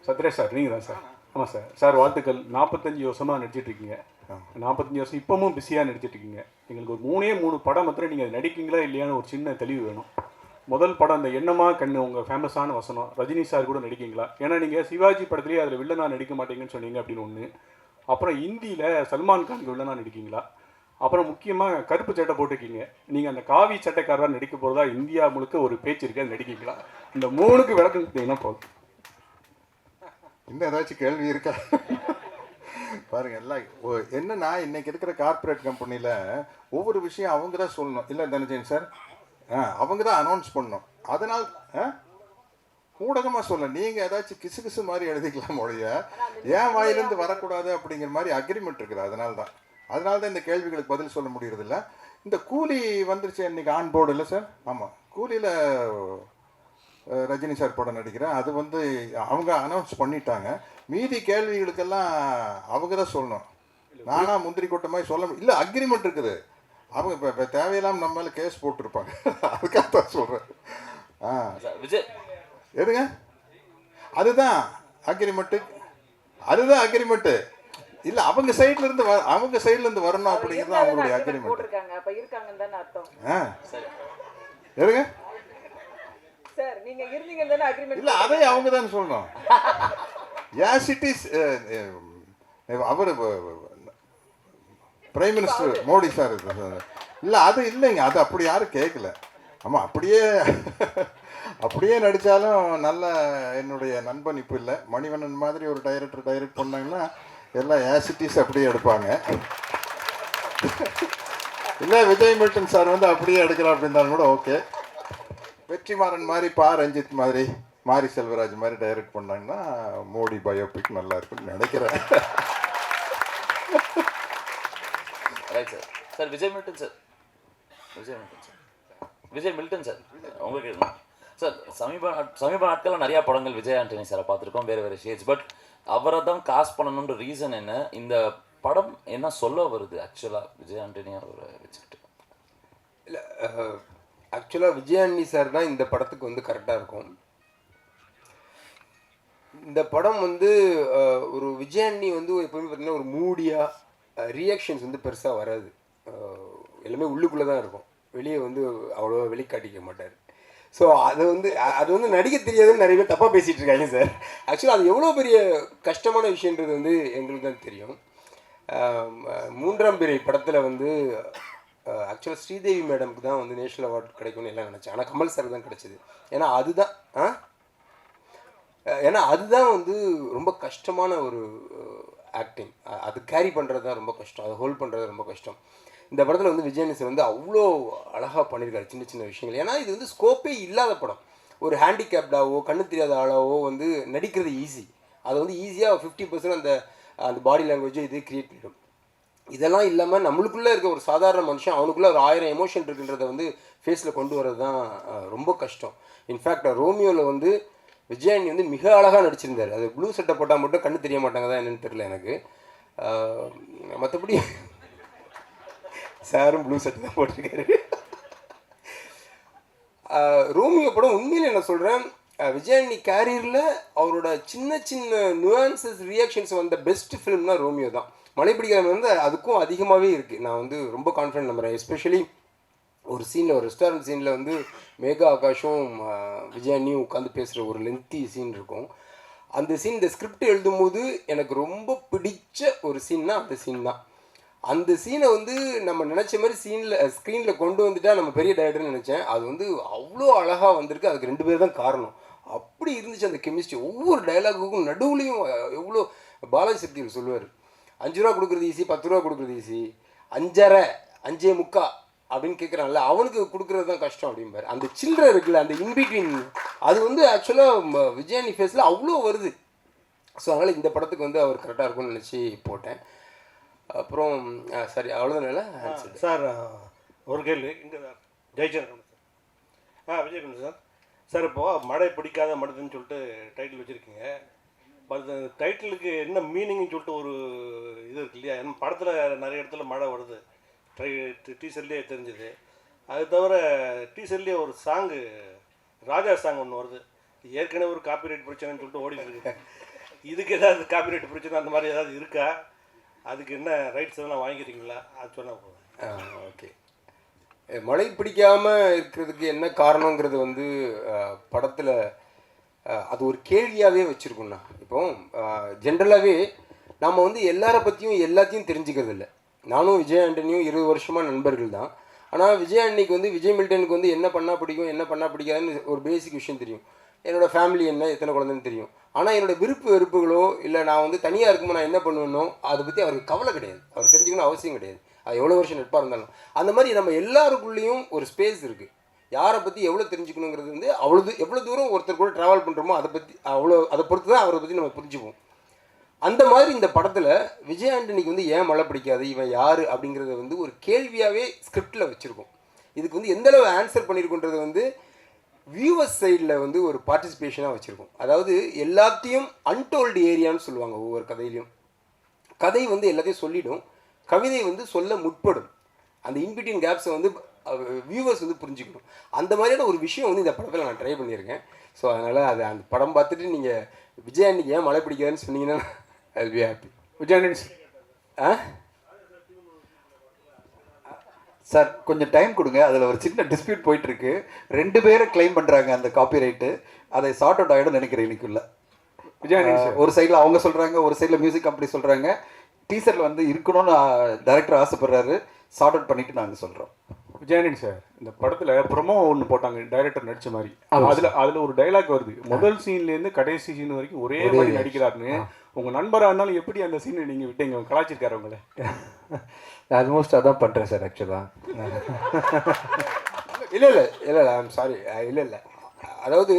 Sathyaraj sir நீங்கள் தான் sir. ஆமாம் சார். சார் வாழ்த்துக்கள். 45 வருஷமாக நடிச்சிட்ருக்கீங்க. 45 வருஷம் இப்போவும் பிஸியாக நடிச்சிட்ருக்கீங்க. எங்களுக்கு ஒரு 3 படம் மாத்திரம் நீங்கள் நடிக்கீங்களா இல்லையான்னு ஒரு சின்ன தெளிவு வேணும். முதல் படம் அந்த எண்ணமா கண்ணு உங்கள் ஃபேமஸான வசனம். ரஜினி சார் கூட நடிக்கீங்களா? ஏன்னா நீங்கள் சிவாஜி படத்துலேயே அதில் வில்லனாக நடிக்க மாட்டீங்கன்னு சொன்னீங்க அப்படின்னு ஒன்று. அப்புறம் ஹிந்தியில் சல்மான் கானுக்கு வில்லனாக நடிக்கீங்களா? அப்புறம் முக்கியமாக கருப்பு சட்டை போட்டிருக்கீங்க. நீங்கள் அந்த காவி சட்டைக்காரராக நடிக்க போகிறதா இந்தியா முழுக்க ஒரு பேச்சு இருக்கு, அது நடிக்கீங்களா? இந்த 3க்கு விளக்கம் கொடுத்தீங்கன்னா போதும். இன்னும் ஏதாச்சும் கேள்வி இருக்கா? பாருங்க, எல்லாம் என்னன்னா இன்னைக்கு இருக்கிற கார்பரேட் கம்பெனியில் ஒவ்வொரு விஷயம் அவங்க தான் சொல்லணும். இல்லை தனஜயன் சார், அவங்க தான் அனௌன்ஸ் பண்ணணும். அதனால் ஊடகமாக சொல்ல நீங்கள் ஏதாச்சும் கிசு கிசு மாதிரி எழுதிக்கலாம் ஒழிய ஏன் வாயிலேருந்து வரக்கூடாது அப்படிங்கிற மாதிரி அக்ரிமெண்ட் இருக்குது. அதனால தான் இந்த கேள்விகளுக்கு பதில் சொல்ல முடியறதில்ல. இந்த கூலி வந்துருச்சு இன்னைக்கு ஆன் போர்டு இல்லை சார்? ஆமாம், கூலியில் ரஜினி சார் படம் நடிக்கிறேன். அது வந்து அவங்க அனௌன்ஸ் பண்ணிட்டாங்க. மீதி கேள்விகளுக்கெல்லாம் அவங்க தான் சொல்லணும். நானா முந்திரி கொட்ட மாதிரி சொல்ல இல்லை, அக்ரிமெண்ட் இருக்குது. அவங்க இப்போ தேவையில்லாமல் நம்ம மேலே கேஸ் போட்டிருப்பாங்க. அதுக்காக தான் சொல்கிறேன். விஜய் எதுங்க? அதுதான் அக்ரிமெண்ட்டு. இல்லை, அவங்க சைட்லேருந்து வரணும் அப்படிங்கிறது அவங்களுடைய அக்ரிமெண்ட். எதுங்க? இல்லை, அதை அவங்க தான் சொல்லணும். அவர் பிரைம் மினிஸ்டர் மோடி சார். இல்லை, அது இல்லைங்க, அது அப்படி யாரும் கேட்கல. ஆமாம், அப்படியே நடித்தாலும் நல்ல என்னுடைய நண்பன் இப்போ இல்லை. மணிவண்ணன் மாதிரி ஒரு டைரக்ட் பண்ணாங்கன்னா எல்லாம் ஆசிட்டிஸ் அப்படியே எடுப்பாங்க. இல்லை, விஜய் மில்டன் சார் வந்து அப்படியே எடுக்கலாம் அப்படின்னாலும் கூட ஓகே. வெற்றிமாறன் மாதிரி, ரஞ்சித் மாதிரி, மாரி செல்வராஜ் மாதிரி டைரக்ட் பண்ணாங்கன்னா மோடி பயோபிக் நல்லா இருக்குன்னு நினைக்கிறேன். சார் விஜய் மில்டன் சார் உங்களுக்கு சார் சமீப நாட்களில் நிறையா படங்கள் விஜய் ஆண்டனி சாரை பார்த்துருக்கோம், வேறு ஷேட்ஸ். பட் அவரை தான் காஸ்ட் பண்ணணுன்ற ரீசன் என்ன? இந்த படம் என்ன சொல்ல வருது ஆக்சுவலாக விஜய் ஆண்டனி அவரை வச்சுக்கிட்டு? இல்லை, ஆக்சுவலாக விஜய் ஆண்டனி சார் தான் இந்த படத்துக்கு வந்து கரெக்டாக இருக்கும். இந்த படம் வந்து ஒரு விஜய் ஆண்டனி வந்து எப்பவுமே பார்த்திங்கன்னா ஒரு மூடியாக ரியாக்ஷன்ஸ் வந்து பெருசாக வராது. எல்லாமே உள்ளுக்குள்ளே தான் இருக்கும், வெளியே வந்து அவ்வளோ வெளிக்காட்டிக்க மாட்டார். ஸோ அது வந்து நடிக்க தெரியாதுன்னு நிறைய பேர் தப்பாக பேசிகிட்டு இருக்காங்க சார். ஆக்சுவலாக அது எவ்வளோ பெரிய கஷ்டமான விஷயன்றது வந்து எங்களுக்கு தான் தெரியும். 3ஆம் பிறை படத்தில் வந்து ஆக்சுவலாக ஸ்ரீதேவி மேடம்க்கு தான் வந்து நேஷனல் அவார்டு கிடைக்கும்னு எல்லாம் நினச்சேன். ஆனால் கமல் சார் தான் கிடச்சிது. ஏன்னா அதுதான் வந்து ரொம்ப கஷ்டமான ஒரு ஆக்டிங். அது கேரி பண்ணுறது தான் ரொம்ப கஷ்டம், அதை ஹோல்ட் பண்ணுறது ரொம்ப கஷ்டம். இந்த படத்தில் வந்து விஜய் சார் வந்து அவ்வளோ அழகாக பண்ணியிருக்காரு சின்ன சின்ன விஷயங்கள். ஏன்னா இது வந்து ஸ்கோப்பே இல்லாத படம். ஒரு ஹேண்டிகேப்டாவோ கண்ணு தெரியாத ஆளாவோ வந்து நடிக்கிறது ஈஸி. அதை வந்து ஈஸியாக 50% அந்த பாடி லாங்குவேஜை இது கிரியேட் பண்ணிடும். இதெல்லாம் இல்லாமல் நம்மளுக்குள்ளே இருக்க ஒரு சாதாரண மனுஷன் அவனுக்குள்ளே ஒரு 1000 எமோஷன் இருக்குன்றதை வந்து ஃபேஸில் கொண்டு வரது தான் ரொம்ப கஷ்டம். இன்ஃபேக்ட் ரோமியோவில் வந்து விஜயானி வந்து மிக அழகாக நடிச்சிருந்தார். அது ப்ளூ சட்டை போட்டால் மட்டும் கண்ணு தெரிய மாட்டாங்க தான் என்னென்னு தெரியல எனக்கு. மற்றபடி சாரும் ப்ளூ சட்டை தான் போட்டிருக்காரு. ரோமியோ படம் உண்மையில் என்ன சொல்கிறேன், விஜயானி கேரியரில் அவரோட சின்ன சின்ன நுவான்சஸ் ரியாக்ஷன்ஸ் வந்த பெஸ்ட் ஃபிலிம்னா ரோமியோ தான். மலைப்பிடிக்காமல் வந்து அதுக்கும் அதிகமாகவே இருக்குது. நான் வந்து ரொம்ப கான்ஃபிடென்ட் நம்புகிறேன். எஸ்பெஷலி ஒரு சீனில், ஒரு ரெஸ்டாரண்ட் சீனில் வந்து மேகா ஆகாஷும் விஜயானியும் உட்காந்து பேசுகிற ஒரு லென்த்தி சீன் இருக்கும். அந்த சீன் இந்த ஸ்கிரிப்ட் எழுதும்போது எனக்கு ரொம்ப பிடிச்ச ஒரு சீன்னா அந்த சீன் தான். அந்த சீனை வந்து நம்ம நினச்ச மாதிரி ஸ்க்ரீனில் கொண்டு வந்துட்டா நம்ம பெரிய டைரக்டர்னு நினச்சேன். அது வந்து அவ்வளோ அழகாக வந்திருக்கு. அதுக்கு 2 பேர் தான் காரணம். அப்படி இருந்துச்சு அந்த கெமிஸ்ட்ரி. ஒவ்வொரு டைலாகுக்கும் நடுவுலையும் எவ்வளோ பாலாஜி சக்திகள் சொல்லுவார், 5 ரூபா கொடுக்குறது ஈஸி, 10 ரூபா கொடுக்குறது ஈஸி, 5.5 5.75 அப்படின்னு கேட்குறான்ல, அவனுக்கு கொடுக்குறது தான் கஷ்டம் அப்படிம்பார். அந்த சில்லறை இருக்குல்ல, அந்த இன்பிட்வீன், அது வந்து ஆக்சுவலாக விஜயானி ஃபேஸில் அவ்வளோ வருது. ஸோ அதனால் இந்த படத்துக்கு வந்து அவர் கரெக்டாக இருக்கும்னு நினச்சி போட்டேன். அப்புறம் சரி, அவ்வளோதான் சார். ஒரு கேள்வி இங்கே Jayachandran sir. Vijayakumar sir. Sir, இப்போது மழை பிடிக்காத மடுதுன்னு சொல்லிட்டு டைட்டில் வச்சுருக்கீங்க. பட் டைட்டிலுக்கு என்ன மீனிங்னு சொல்லிட்டு ஒரு இது இருக்கு இல்லையா? ஏன்னா படத்தில் நிறைய இடத்துல மழை வருது, டீசர்லேயே தெரிஞ்சுது. அது தவிர டீசர்லேயே ஒரு சாங்கு, ராஜா சாங் ஒன்று வருது. ஏற்கனவே ஒரு காப்பிரைட் பிரச்சனைன்னு சொல்லிட்டு ஓடிட்டு இருக்கு. இதுக்கு ஏதாவது காப்பிரைட் பிரச்சனை அந்த மாதிரி ஏதாவது இருக்கா? அதுக்கு என்ன ரைட்ஸ் எதனா வாங்கிக்கிறீங்களா? அது சொன்னால் போதும். ஓகே. மழை பிடிக்காமல் இருக்கிறதுக்கு என்ன காரணங்கிறது வந்து படத்தில் அது ஒரு கேள்வியாகவே வச்சுருக்கோண்ணா. இப்போ ஜென்ரலாகவே நம்ம வந்து எல்லாரை பற்றியும் எல்லாத்தையும் தெரிஞ்சுக்கிறது இல்லை. நானும் விஜய் ஆண்டனியும் 20 வருஷமாக நண்பர்கள் தான். ஆனால் விஜய் ஆண்டனிக்கு வந்து விஜய் மில்டனுக்கு வந்து என்ன பண்ணால் பிடிக்கும் என்ன பண்ணால் பிடிக்காதுன்னு ஒரு பேசிக் விஷயம் தெரியும். என்னோடய ஃபேமிலி என்ன, எத்தனை குழந்தைன்னு தெரியும். ஆனால் என்னோடய விருப்பு வெறுப்புகளோ இல்லை நான் வந்து தனியாக இருக்கும்போது நான் என்ன பண்ணுவேனோ அதை பற்றி அவருக்கு கவலை கிடையாது. அவர் தெரிஞ்சுக்கணும் அவசியம் கிடையாது. அது எவ்வளோ வருஷம் நட்பாக இருந்தாலும். அந்த மாதிரி நம்ம எல்லாருக்குள்ளேயும் ஒரு ஸ்பேஸ் இருக்குது. யாரை பற்றி எவ்வளோ தெரிஞ்சுக்கணுங்கிறது வந்து எவ்வளோ தூரம் ஒருத்தர் கூட ட்ராவல் பண்ணுறோமோ அதை பொறுத்து தான் அவரை பற்றி நம்ம புரிஞ்சுப்போம். அந்த மாதிரி இந்த படத்தில் விஜய் ஆண்டனிக்கு வந்து ஏன் மழை பிடிக்காது, இவன் யார் அப்படிங்கிறத வந்து ஒரு கேள்வியாகவே ஸ்கிரிப்டில் வச்சுருக்கோம். இதுக்கு வந்து எந்தளவு ஆன்சர் பண்ணியிருக்குன்றது வந்து வியூவர்ஸ் சைடில் வந்து ஒரு பார்ட்டிசிபேஷனாக வச்சுருக்கோம். அதாவது எல்லாத்தையும் அன்டோல்டு ஏரியான்னு சொல்லுவாங்க. ஒவ்வொரு கதையிலையும் கதை வந்து எல்லாத்தையும் சொல்லிடும், கவிதை வந்து சொல்ல முற்படும். அந்த இன்பிட்வீன் கேப்ஸை வந்து வியூவர்ஸ் வந்து புரிஞ்சுக்கணும். அந்த மாதிரியான ஒரு விஷயம் வந்து இந்த படத்தில் நான் ட்ரை பண்ணியிருக்கேன். ஸோ அதனால் அது அந்த படம் பார்த்துட்டு நீங்கள் விஜய் ஆண்டனிக்கு ஏன் மழை பிடிக்காதுன்னு சொன்னீங்கன்னா I be happy. Vijay Antony sir கொஞ்சம் டைம் கொடுங்க. அதில் ஒரு சின்ன டிஸ்பியூட் போயிட்டுருக்கு. 2 பேரை கிளைம் பண்ணுறாங்க அந்த காப்பிரைட்டு. அதை சார்ட் அவுட் ஆகிடும் நினைக்கிறேன் இன்னைக்குள்ள. விஜய் ஆண்டனி சார் ஒரு சைடில் அவங்க சொல்கிறாங்க, ஒரு சைடில் மியூசிக் கம்பெனி சொல்கிறாங்க. டீசரில் வந்து இருக்கணும்னு டைரக்டர் ஆசைப்படுறாரு. சார்ட் அவுட் பண்ணிவிட்டு நாங்கள் சொல்கிறோம். விஜய் ஆண்டனி சார் இந்த படத்தில் ப்ரொமோ ஒன்று போட்டாங்க டைரக்டர் நடித்த மாதிரி. அதில் ஒரு டைலாக் வருது, முதல் சீன்லேருந்து கடைசி சீன் வரைக்கும் ஒரே மாதிரி நடிக்கிறாருன்னு. உங்கள் நண்பராக இருந்தாலும் எப்படி அந்த சீனை நீங்கள் விட்டீங்க? கலாச்சிருக்காரு உங்களை? ஆல்மோஸ்ட் அதான் பண்ணுறேன் சார் ஆக்சுவலாக. இல்லை ஐம் சாரி. இல்லை அதாவது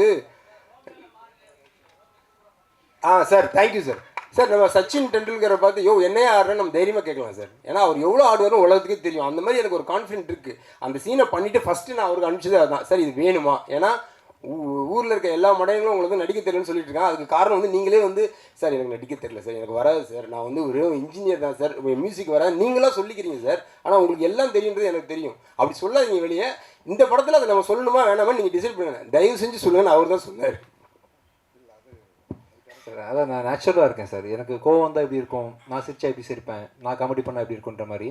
சார் தேங்க்யூ சார். சார் நம்ம சச்சின் டெண்டுல்கரை பார்த்து என்னையே ஆடுறேன்னு நம்ம தைரியமாக கேட்கலாம் சார். ஏன்னா அவர் எவ்வளோ ஆடுவார்னு உலகத்துக்கே தெரியும். அந்த மாதிரி எனக்கு ஒரு கான்ஃபிடென்ட் இருக்குது. அந்த சீனை பண்ணிவிட்டு ஃபஸ்ட்டு நான் அவருக்கு அனுப்பிச்சது அதுதான். சார் இது வேணுமா? ஏன்னா ஊரில் இருக்க எல்லா மடையங்களும் உங்களுக்கு நடிக்க தெரியலன்னு சொல்லிட்டு இருக்காங்க. அதுக்கு காரணம் வந்து நீங்களே வந்து சார் எனக்கு நடிக்க தெரியல சார், எனக்கு வராது சார், நான் வந்து ஒரு இன்ஜினியர் தான் சார், மியூசிக் வராது நீங்களாம் சொல்லிக்கிறீங்க சார், ஆனால் உங்களுக்கு எல்லாம் தெரியுன்றது எனக்கு தெரியும். அப்படி சொல்லாதீங்க வெளியே. இந்த படத்தில் அதை நம்ம சொல்லணுமா வேணாமா நீங்கள் டிசைட் பண்ணுங்க. தயவு செஞ்சு சொல்லுங்கன்னு அவர் தான் சொன்னார். சார் அதான் நான் நேச்சுரலாக இருக்கேன் சார். எனக்கு கோவம் வந்தால் எப்படி இருக்கும், நான் சிரிச்சா எப்படி சிரிப்பேன், நான் காமெடி பண்ணால் எப்படி இருக்குன்ற மாதிரி.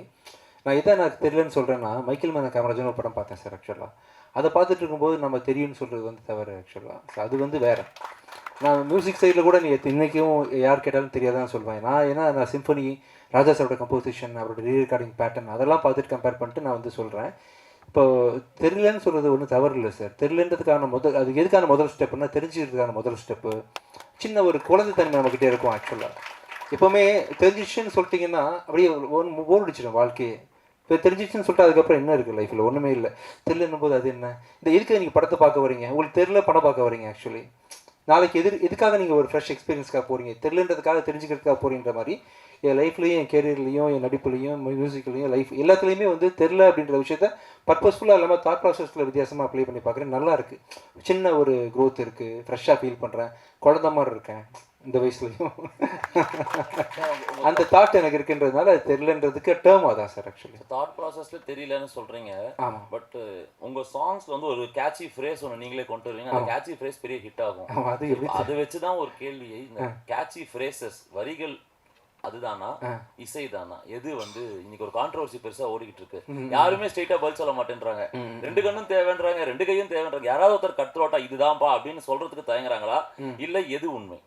நான் இதான் எனக்கு தெரியலன்னு சொல்கிறேன்னா மைக்கேல் மேன காமராஜன் ஒரு படம் பார்த்தேன் சார். ஆக்சுவலாக அதை பார்த்துட்டு இருக்கும்போது நம்ம தெரியும்னு சொல்கிறது வந்து தவறு. ஆக்சுவலாக ஸோ அது வந்து வேறு. நான் மியூசிக் சைடில் கூட நீ இன்றைக்கும் யார் கேட்டாலும் தெரியாதான்னு சொல்லுவேன். நான் சிம்பனி, ராஜா சாரோட கம்போசிஷன், அவரோட ரீரெக்கார்டிங் பேட்டர்ன் அதெல்லாம் பார்த்துட்டு கம்பேர் பண்ணிட்டு நான் வந்து சொல்கிறேன். இப்போ தெரியலன்னு சொல்கிறது ஒன்றும் தவறு இல்லை சார். தெரியலன்றதுக்கான அது எதுக்கான முதல் ஸ்டெப்புன்னா தெரிஞ்சுக்கிறதுக்கான முதல் ஸ்டெப்பு சின்ன ஒரு குழந்தைத்தன்மை நம்மக்கிட்டே இருக்கும். ஆக்சுவலாக எப்போவுமே தெரிஞ்சிச்சுன்னு சொல்லிட்டிங்கன்னா அப்படியே போர் அடிச்சிடும் வாழ்க்கையே. இப்போ தெரிஞ்சிச்சுன்னு சொல்லிட்டு அதுக்கப்புறம் என்ன இருக்குது லைஃப்பில்? ஒன்றுமே இல்லை. தெரியலன்னும் போது அது என்ன? இந்த எதுக்கு நீங்கள் படத்தை பார்க்க வரீங்க? உங்களுக்கு தெரியல படம் பார்க்க வரீங்க. ஆக்சுவலி நாளைக்கு எதுக்காக நீங்கள் ஒரு ஃப்ரெஷ் எக்ஸ்பீரியன்ஸ்க்காக போகிறீங்க? தெரியலன்றதுக்காக தெரிஞ்சுக்கிறதுக்காக போகிறீன்ற மாதிரி என் லைஃப்லேயும், என் கேரியர்லேயும், என் நடிப்புலையும், மியூசிக்லேயும், லைஃப் எல்லாத்துலேயுமே வந்து தெரில அப்படின்ற விஷயத்த பர்பஸ்ஃபுல்லாக இல்லாமல் தாட் ப்ராசஸில் வித்தியாசமாக அப்ளை பண்ணி பார்க்குறேன். நல்லா இருக்குது. சின்ன ஒரு க்ரோத் இருக்குது. ஃப்ரெஷ்ஷாக ஃபீல் பண்ணுறேன். குழந்த மாதிரி இருக்கேன் இந்த வயசுலையும். அந்த தாட் எனக்கு இருக்குன்றதுனால அது தெரியலன்றதுக்கு டேர்ம் அதான் சார். ஆக்சுவலி தாட் ப்ராசஸில் தெரியலன்னு சொல்கிறீங்க. ஆமாம். பட் உங்கள் சாங்ஸில் வந்து ஒரு கேட்சி ஃப்ரேஸ் ஒன்று நீங்களே கொண்டு வருவீங்க. அந்த கேட்சி ஃப்ரேஸ் பெரிய ஹிட் ஆகும். அதை வச்சு தான் ஒரு கேள்வியை, இந்த கேட்சி ஃப்ரேசஸ் வரிகள் அதுதானா இசை தானா எது வந்து இன்னைக்கு ஒரு கான்ட்ரவர்சி பெருசா ஓடிக்கிட்டு இருக்கு. யாருமே ஸ்ட்ரெயிட்டா பதில் சொல்ல மாட்டேன்றாங்க. 2 கண்ணும் தேவைன்றாங்க, 2 கையும் தேவைன்றாங்க. யாராவது ஒருத்தர் கட்டுரோட்டா இதுதான்ப்பா அப்படின்னு சொல்றதுக்கு தயங்குறாங்களா இல்ல எது உண்மை?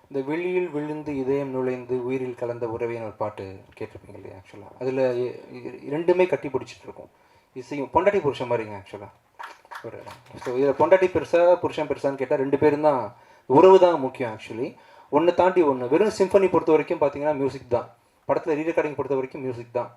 இந்த வெளியில் விழுந்து இதயம் நுழைந்து உயிரில் கலந்த உறவைன்னு ஒரு பாட்டு கேட்டிருப்பீங்க இல்லையா? ஆக்சுவலாக அதில் 2மே கட்டி பிடிச்சிட்டு இருக்கும். இசையும் பொண்டாட்டி புருஷன் மாதிரிங்க. ஆக்சுவலாக ஒரு ஸோ இதில் பொண்டாட்டி பெருசா புருஷன் பெருசான்னு கேட்டால் 2 பேரும் தான், உறவு தான் முக்கியம். ஆக்சுவலி ஒன்று தாண்டி ஒன்று. வெறும் சிம்பனி பொறுத்த வரைக்கும் பார்த்தீங்கன்னா மியூசிக் தான். படத்தில் ரீரெக்கார்டிங் பொறுத்த வரைக்கும் மியூசிக் தான்.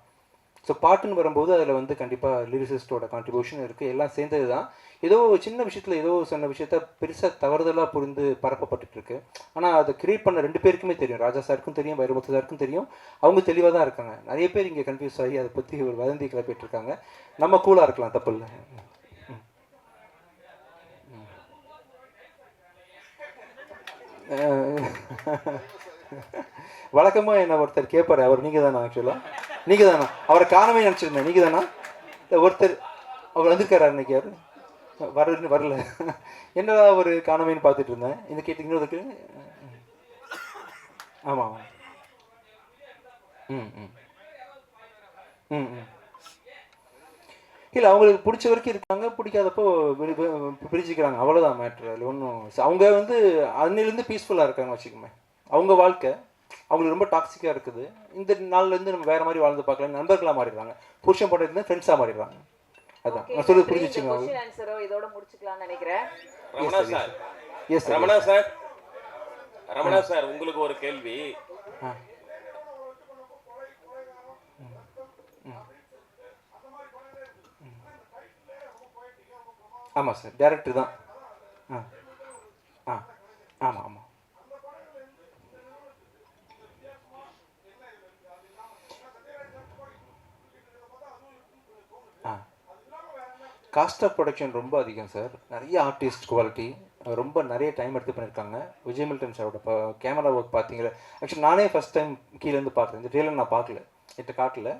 ஸோ பாட்டுன்னு வரும்போது அதில் வந்து கண்டிப்பாக லிரிசிஸ்டோட கான்ட்ரிபியூஷன் இருக்குது. எல்லாம் சேர்ந்தது தான். ஏதோ சின்ன விஷயத்தில் ஏதோ சொன்ன விஷயத்த பெருசாக தவறுதலாக புரிந்து பரப்பப்பட்டுருக்கு. ஆனால் அதை கிரியேட் பண்ண 2 பேருக்குமே தெரியும். ராஜா சாருக்கும் தெரியும், வைரமுத்து சாருக்கும் தெரியும். அவங்க தெளிவாக தான் இருக்காங்க. நிறைய பேர் இங்கே கன்ஃபியூஸ் ஆகி அதை பற்றி ஒரு வதந்தி கிளப்பிட்டு இருக்காங்க. நம்ம கூலாக இருக்கலாம், தப்பு இல்லை. வழக்கமாக என்ன ஒருத்தர் கேட்பார், அவர் நீங்கள் தானா? ஆக்சுவலாக நீங்கள் தானா? அவரை காணவே நினச்சிருந்தேன். நீங்கள் தானா? ஒருத்தர் அவர் வந்திருக்காரு அன்னைக்கு. வரல என்னடா ஒரு காணவேன்னு பார்த்துட்டு இருந்தேன். இந்த கேட்டிங்கன்னா அதுக்கு ஆமாம் ஆமாம். ம் ம் ம் ம் இல்லை, அவங்களுக்கு பிடிச்ச வரைக்கும் இருக்காங்க, பிடிக்காதப்போ பிரிச்சுக்கிறாங்க, அவ்வளோதான் மேட்ரு. அதில் ஒன்றும் அவங்க வந்து அன்னிலேருந்து பீஸ்ஃபுல்லாக இருக்காங்க வச்சுக்கோமே. அவங்க வாழ்க்கை அவங்களுக்கு ரொம்ப டாக்ஸிக்காக இருக்குது. இந்த நாள்லேருந்து நம்ம வேறு மாதிரி வாழ்ந்து பார்க்கலாம், நண்பர்களாக மாறிடுறாங்க, புருஷன் பண்றது ஃப்ரெண்ட்ஸாக மாறிடுறாங்க. அதான் நான் சொல்றது புரிஞ்சிச்சுங்க. ஆன்சரோ இதோட முடிச்சுக்கலாம்னு நினைக்கிறேன். Ramana sir, yes sir. Ramana sir, Ramana sir, உங்களுக்கு ஒரு கேள்வி. ஆமாம் சார், டேரக்டர் தான். ஆ ஆ ஆமாம் ஆமாம். ஆ காஸ்ட் ஆஃப் ப்ரொடக்ஷன் ரொம்ப அதிகம் சார். நிறைய ஆர்டிஸ்ட் குவாலிட்டி, ரொம்ப நிறைய டைம் எடுத்து பண்ணியிருக்காங்க. விஜய் மில்டன் சாரோட கேமரா ஒர்க் பார்த்தீங்களா? ஆக்சுவலி நானே ஃபஸ்ட் டைம் கீழேருந்து பார்க்குறேன். இந்த ட்ரெயிலர் நான் பார்க்கல, என்கிட்ட காட்டல.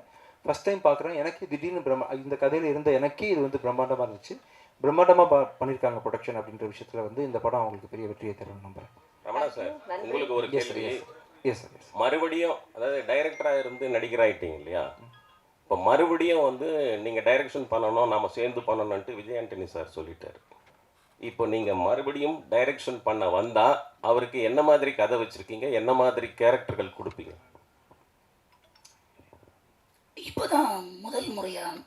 ஃபஸ்ட் டைம் பார்க்குறேன். எனக்கு திடீர்னு இந்த கதையில் இருந்த எனக்கே இது வந்து பிரம்மாண்டமாக இருந்துச்சு. பிரம்மாண்டமாக பண்ணியிருக்காங்க ப்ரொடக்ஷன் அப்படின்ற விஷயத்தில் வந்து இந்த படம் அவங்களுக்கு பெரிய வெற்றியை தரும் நம்புறேன். ரமணா சார், உங்களுக்கு ஒரு கேள்வி. Yes sir. மறுபடியும் அதாவது டைரக்டராக இருந்து நடிகராயிட்டீங்க இல்லையா? இப்போ மறுபடியும் வந்து நீங்கள் டைரக்ஷன் பண்ணணும், நம்ம சேர்ந்து பண்ணணுன்ட்டு விஜய் ஆண்டனி சார் சொல்லிட்டார். இப்போ நீங்கள் மறுபடியும் டைரக்ஷன் பண்ண வந்தால் அவருக்கு என்ன மாதிரி கதை வச்சுருக்கீங்க, என்ன மாதிரி கேரக்டர்கள் கொடுப்பீங்க? இப்போ தான் முதல் முறையாக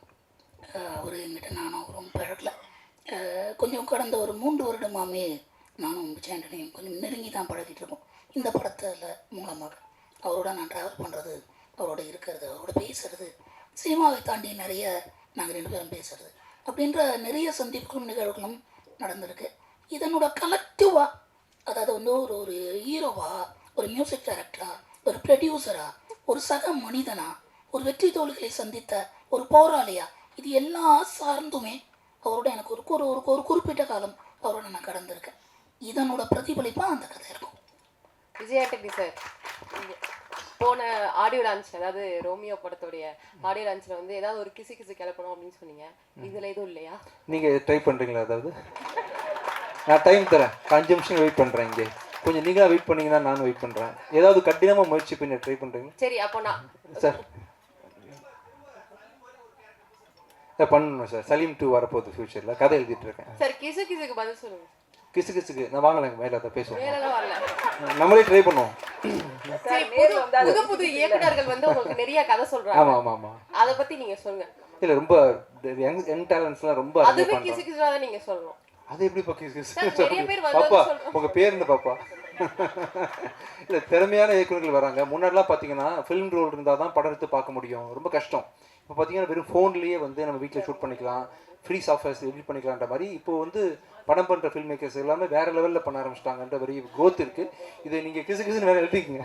அவர் என்கிட்ட நானும் அவரும் பழகல. கொஞ்சம் கடந்த ஒரு 3 வருடமாகவே நானும் விஜய் ஆண்டனியும் கொஞ்சம் நெருங்கி தான் பழகிட்டு இருக்கோம். இந்த படத்தில் மூலமாக அவரோட நான் ட்ராவல் பண்ணுறது, அவரோட இருக்கிறது, அவரோட பேசுகிறது, சினிமாவை தாண்டி நிறைய நாங்கள் 2 பேரும் பேசுகிறது அப்படின்ற நிறைய சந்திப்புகளும் நிகழ்வுகளும் நடந்திருக்கு. இதனோட கலெக்டிவாக, அதாவது வந்து ஒரு ஹீரோவாக, ஒரு மியூசிக் டைரக்டராக, ஒரு ப்ரொடியூசராக, ஒரு சக மனிதனா, ஒரு வெற்றி தோல்விகளை சந்தித்த ஒரு போராளியா, இது எல்லாம் சார்ந்துமே அவரோட எனக்கு ஒரு குறிப்பிட்ட காலம் அவரோட நான் கடந்திருக்கேன். இதனோட பிரதிபலிப்பாக அந்த கதை இருக்கும். விஜய் ஆண்டனி சார், போன ஆடியோ லான்ச், அதாவது ரோமியோ படத்துடைய ஆடியோ லான்ச்சில் வந்து ஏதாவது ஒரு கிசு கிளப்பணும் அப்படின்னு சொன்னீங்க. இதில் எதுவும் இல்லையா? நீங்கள் ட்ரை பண்ணுறீங்களா? அதாவது நான் டைம் தரேன், 5 நிமிஷம் வெயிட் பண்ணுறேன். இங்கே கொஞ்சம் நீங்களாக வெயிட் பண்ணீங்கன்னா நானும் வெயிட் பண்ணுறேன். ஏதாவது கடினமாக முயற்சி பண்ணி ட்ரை பண்ணுறீங்க? சரி, அப்போ நான் சார் பண்ணணும் சார். சலீம் 2 வரப்போகுது ஃபியூச்சரில், கதை எழுதிட்டு இருக்கேன் சார். கிசுக்கு பதில் சொல்லுங்க. கிசுக்கு நான் வாங்கலைங்க, மேலே அதை பேசுவோம், வேறெல்லாம் வரல. நம்மளே ட்ரை பண்ணுவோம். சரி, புது இயக்குனர்கள் வந்து உங்களுக்கு நிறைய கதை சொல்றாங்க. ஆமாம் ஆமாம் ஆமாம். அதை பற்றி நீங்கள் சொல்லுங்க. இல்லை, ரொம்ப யங் டேலண்ட்ஸ்லாம் ரொம்ப அதுவே கிசுக்கு தான் நீங்கள் சொல்லணும். அது எப்படி நிறைய பேர் பாப்பா, உங்கள் பேர் என்ன பாப்பா? இல்லை, திறமையான இயக்குநர்கள் வராங்க. முன்னாடிலாம் பார்த்தீங்கன்னா ஃபிலிம் ரோல் இருந்தால் தான் படம் எடுத்து பார்க்க முடியும், ரொம்ப கஷ்டம். இப்போ பார்த்தீங்கன்னா வெறும் ஃபோன்லேயே வந்து நம்ம வீட்டில் ஷூட் பண்ணிக்கலாம், ஃப்ரீ சாஃப்ட்வேர்ஸ் எடிட் பண்ணிக்கலான்ற மாதிரி இப்போ வந்து படம் பண்ணுற ஃபில்ம் மேக்கர்ஸ் எல்லாமே வேறு லெவலில் பண்ண ஆரம்பிச்சிட்டாங்கன்ற மாதிரி க்ரோத் இருக்குது. இதை நீங்கள் கிசுன்னு வேறு எழுதிக்கங்க.